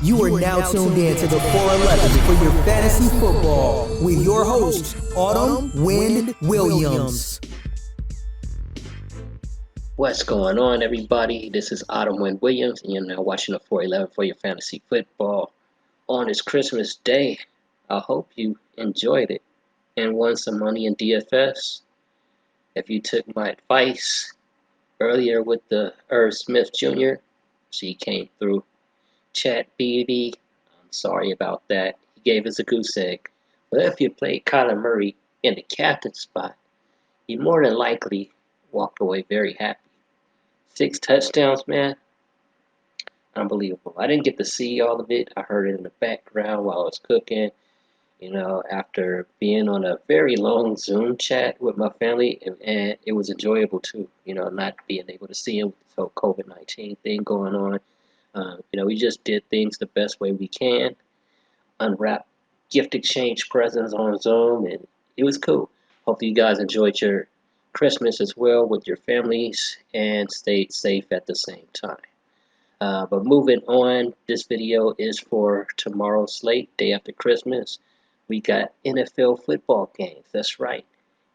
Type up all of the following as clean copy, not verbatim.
You are now tuned in to the 411 for your fantasy football with your host, Autumn Wind Williams. What's going on, everybody? This is Autumn Wind Williams, and you're now watching the 411 for your fantasy football on this Christmas Day. I hope you enjoyed it and won some money in DFS. If you took my advice earlier with the Irv Smith Jr., she came through. Chat BB, I'm sorry about that. He gave us a goose egg. But if you played Kyler Murray in the captain spot, you more than likely walked away very happy. 6 touchdowns, man. Unbelievable. I didn't get to see all of it. I heard it in the background while I was cooking. You know, after being on a very long Zoom chat with my family, and it was enjoyable too. You know, not being able to see him with this whole COVID-19 thing going on. We just did things the best way we can. Unwrapped gift exchange presents on Zoom, and it was cool. Hopefully you guys enjoyed your Christmas as well with your families and stayed safe at the same time. But moving on, this video is for tomorrow's slate, day after Christmas. We got NFL football games, that's right.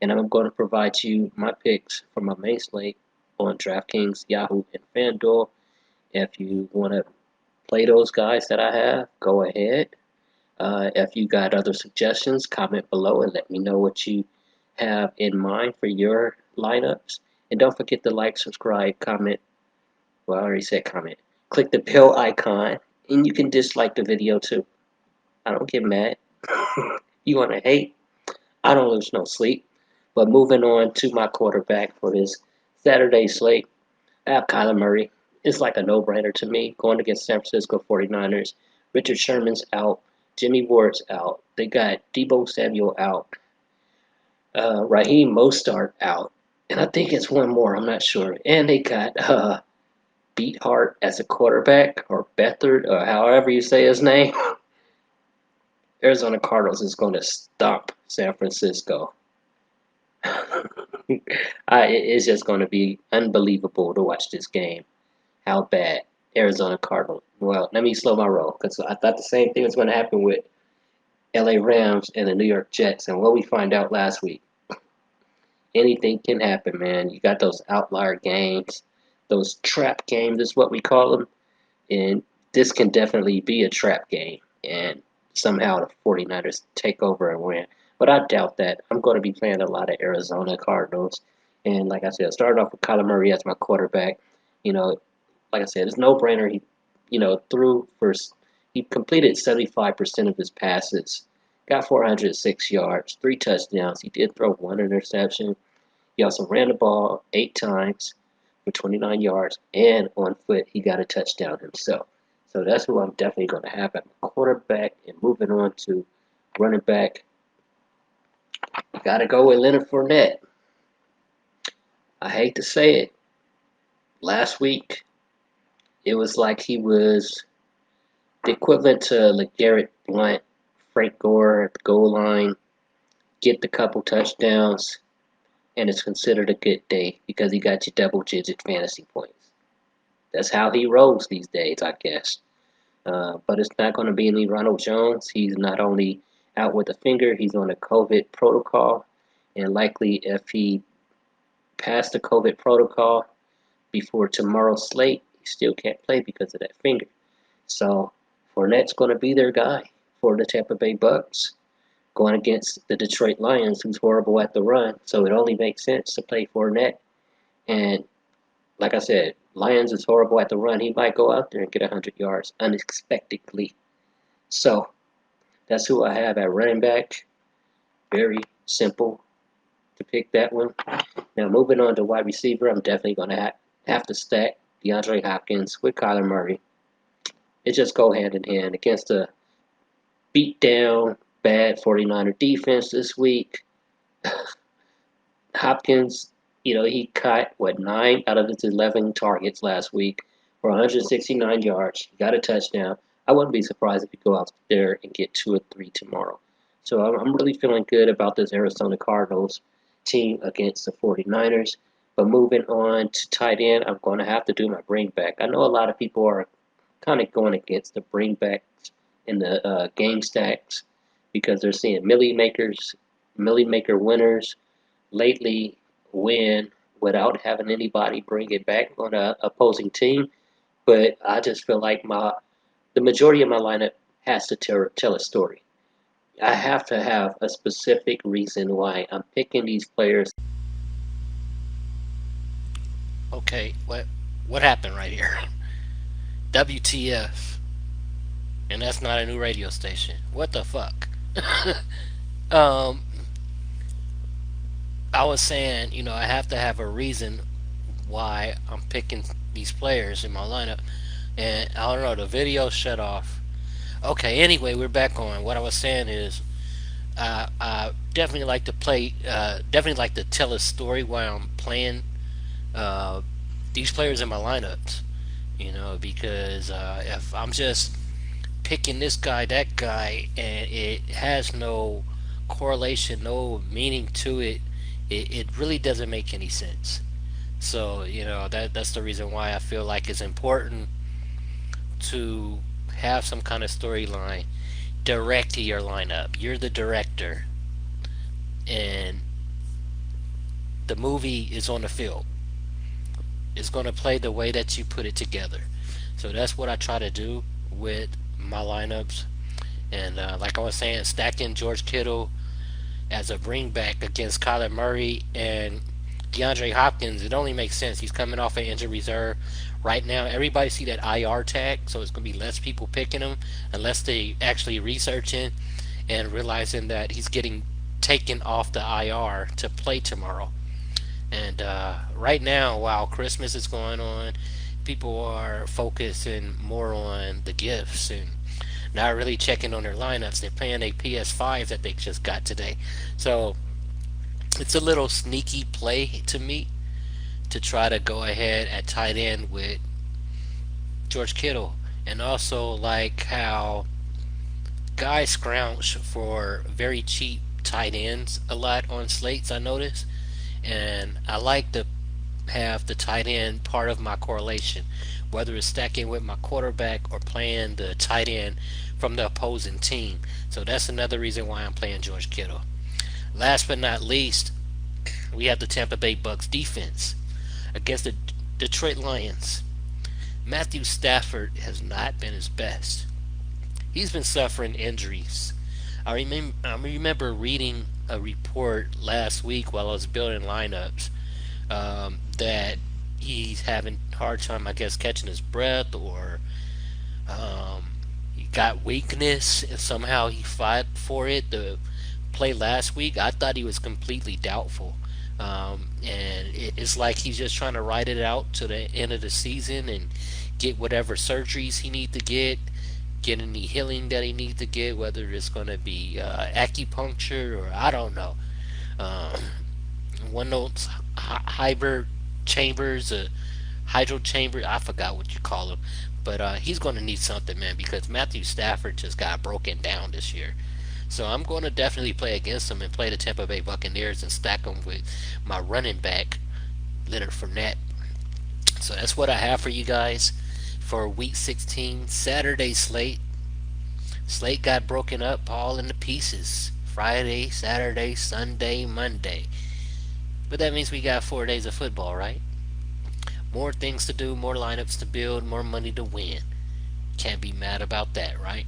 And I'm going to provide you my picks for my main slate on DraftKings, Yahoo, and FanDuel. If you want to play those guys that I have, go ahead. If you got other suggestions, comment below and let me know what you have in mind for your lineups. And don't forget to like, subscribe, comment. Well, I already said comment. Click the bell icon, and you can dislike the video too. I don't get mad. You want to hate? I don't lose no sleep. But moving on to my quarterback for this Saturday slate, I have Kyler Murray. It's like a no-brainer to me. Going against San Francisco 49ers. Richard Sherman's out. Jimmy Ward's out. They got Deebo Samuel out. Raheem Mostert out. And I think it's one more. I'm not sure. And they got Beathard as a quarterback. Or Beathard, or however you say his name. Arizona Cardinals is going to stomp San Francisco. It's just going to be unbelievable to watch this game. How bad Arizona Cardinals. Well, let me slow my roll, because I thought the same thing was going to happen with LA Rams and the New York Jets. And what we find out last week, anything can happen, man. You got those outlier games, those trap games is what we call them. And this can definitely be a trap game. And somehow the 49ers take over and win. But I doubt that. I'm going to be playing a lot of Arizona Cardinals. And like I said, started off with Kyler Murray as my quarterback. You know, like I said, it's no-brainer. He completed 75% of his passes, got 406 yards, 3 touchdowns. He did throw 1 interception. He also ran the ball 8 times for 29 yards, and on foot, he got a touchdown himself. So that's who I'm definitely going to have at my quarterback. And moving on to running back, got to go with Leonard Fournette. I hate to say it. Last week, it was like he was the equivalent to LeGarrette Blount, Frank Gore at the goal line, get the couple touchdowns, and it's considered a good day because he got you double-digit fantasy points. That's how he rolls these days, I guess. But it's not going to be any Ronald Jones. He's not only out with a finger, he's on a COVID protocol, and likely if he passed the COVID protocol before tomorrow's slate, he still can't play because of that finger. So Fournette's going to be their guy for the Tampa Bay Bucks, going against the Detroit Lions, who's horrible at the run. So it only makes sense to play Fournette. And like I said, Lions is horrible at the run. He might go out there and get 100 yards unexpectedly. So that's who I have at running back. Very simple to pick that one. Now moving on to wide receiver, I'm definitely going to have to stack DeAndre Hopkins with Kyler Murray. It just go hand in hand against a beat down, bad 49er defense this week. Hopkins, he caught, 9 out of his 11 targets last week for 169 yards. He got a touchdown. I wouldn't be surprised if he go out there and get 2 or 3 tomorrow. So I'm really feeling good about this Arizona Cardinals team against the 49ers. But moving on to tight end, I'm going to have to do my bring back. I know a lot of people are kind of going against the bringbacks and the game stacks because they're seeing millie maker winners lately win without having anybody bring it back on a opposing team. But I just feel like the majority of my lineup has to tell a story. I have to have a specific reason why I'm picking these players. Okay, what happened right here? WTF? And that's not a new radio station. What the fuck? um, I was saying, I have to have a reason why I'm picking these players in my lineup, and I don't know. The video shut off. Okay, anyway, we're back on. What I was saying is, I definitely like to play. Definitely like to tell a story while I'm playing these players in my lineups. Because if I'm just picking this guy, that guy, and it has no correlation, no meaning to it, it really doesn't make any sense. So that's the reason why I feel like it's important to have some kind of storyline direct to your lineup. You're the director, and the movie is on the field. It's going to play the way that you put it together. So that's what I try to do with my lineups. And like I was saying, stacking George Kittle as a bring back against Kyler Murray and DeAndre Hopkins, it only makes sense. He's coming off an injury reserve right now. Everybody see that IR tag, so it's going to be less people picking him unless they actually researching and realizing that he's getting taken off the IR to play tomorrow. And right now, while Christmas is going on, people are focusing more on the gifts and not really checking on their lineups. They're playing a PS5 that they just got today. So it's a little sneaky play to me to try to go ahead at tight end with George Kittle. And also like how guys scrounge for very cheap tight ends a lot on slates, I notice. And I like to have the tight end part of my correlation, whether it's stacking with my quarterback or playing the tight end from the opposing team. So that's another reason why I'm playing George Kittle. Last but not least, we have the Tampa Bay Bucks defense against the Detroit Lions. Matthew Stafford has not been his best. He's been suffering injuries. I remember reading a report last week while I was building lineups that he's having a hard time, I guess, catching his breath, or he got weakness and somehow he fought for it to play last week. I thought he was completely doubtful. And it's like he's just trying to ride it out to the end of the season and get whatever surgeries he needs to get any healing that he needs to get, whether it's going to be acupuncture or I don't know. One of those hybrid chambers, hydro chamber, I forgot what you call them. But he's going to need something, man, because Matthew Stafford just got broken down this year. So I'm going to definitely play against him and play the Tampa Bay Buccaneers and stack them with my running back, Leonard Fournette. So that's what I have for you guys for Week 16 Saturday slate. Slate got broken up all into pieces. Friday, Saturday, Sunday, Monday. But that means we got 4 days of football, right? More things to do, more lineups to build, more money to win. Can't be mad about that, right?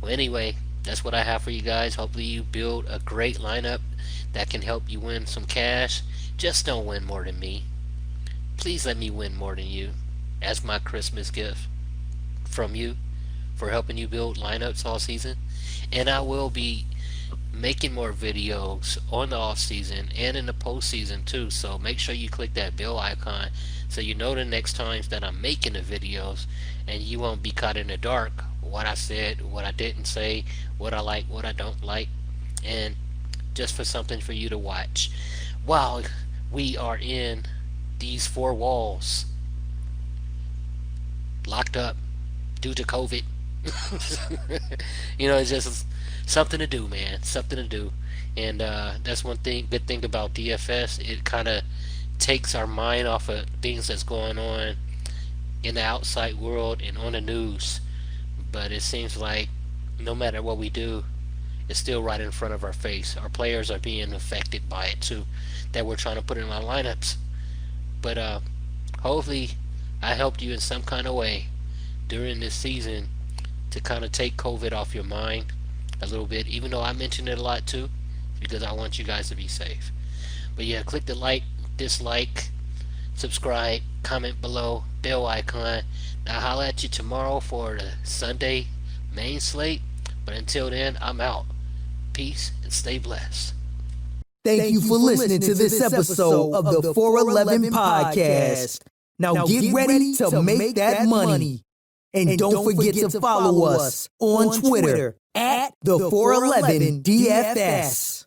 Well, anyway, that's what I have for you guys. Hopefully you build a great lineup that can help you win some cash. Just don't win more than me. Please let me win more than you as my Christmas gift from you for helping you build lineups all season. And I will be making more videos on the off season and in the postseason too. So make sure you click that bell icon so you know the next times that I'm making the videos, and you won't be caught in the dark what I said, what I didn't say, what I like, what I don't like, and just for something for you to watch while we are in these four walls, locked up due to COVID. It's just something to do, man. Something to do. And that's one thing, good thing about DFS. It kind of takes our mind off of things that's going on in the outside world and on the news. But it seems like no matter what we do, it's still right in front of our face. Our players are being affected by it too, that we're trying to put in our lineups. But hopefully I helped you in some kind of way during this season to kind of take COVID off your mind a little bit, even though I mentioned it a lot too, because I want you guys to be safe. But yeah, click the like, dislike, subscribe, comment below, bell icon. I'll holla at you tomorrow for the Sunday main slate. But until then, I'm out. Peace and stay blessed. Thank you for listening to this episode of the 411 Podcast. Now get ready to make that money. And don't forget to follow us on Twitter at the 411 DFS.